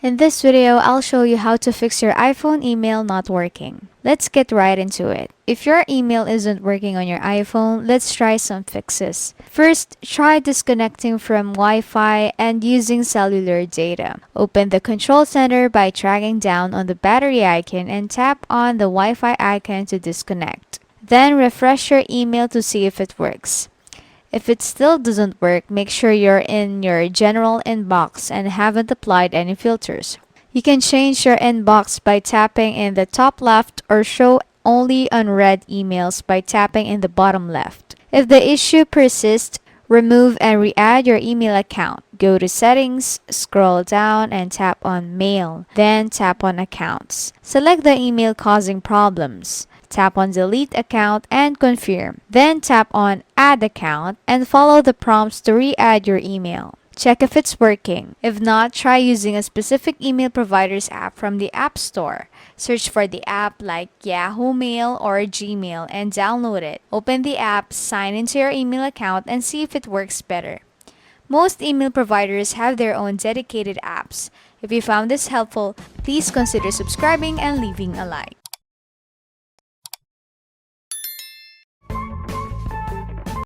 In this video, I'll show you how to fix your iPhone email not working. Let's get right into it. If your email isn't working on your iPhone, let's try some fixes. First, try disconnecting from Wi-Fi and using cellular data. Open the control center by dragging down on the battery icon and tap on the Wi-Fi icon to disconnect. Then refresh your email to see if it works. If it still doesn't work, make sure you're in your general inbox and haven't applied any filters. You can change your inbox by tapping in the top left or show only unread emails by tapping in the bottom left. If the issue persists, remove and re-add your email account. Go to Settings, scroll down and tap on Mail, then tap on Accounts. Select the email causing problems. Tap on Delete Account and Confirm. Then tap on Add Account and follow the prompts to re-add your email. Check if it's working. If not, try using a specific email provider's app from the App Store. Search for the app like Yahoo Mail or Gmail and download it. Open the app, sign into your email account, and see if it works better. Most email providers have their own dedicated apps. If you found this helpful, please consider subscribing and leaving a like.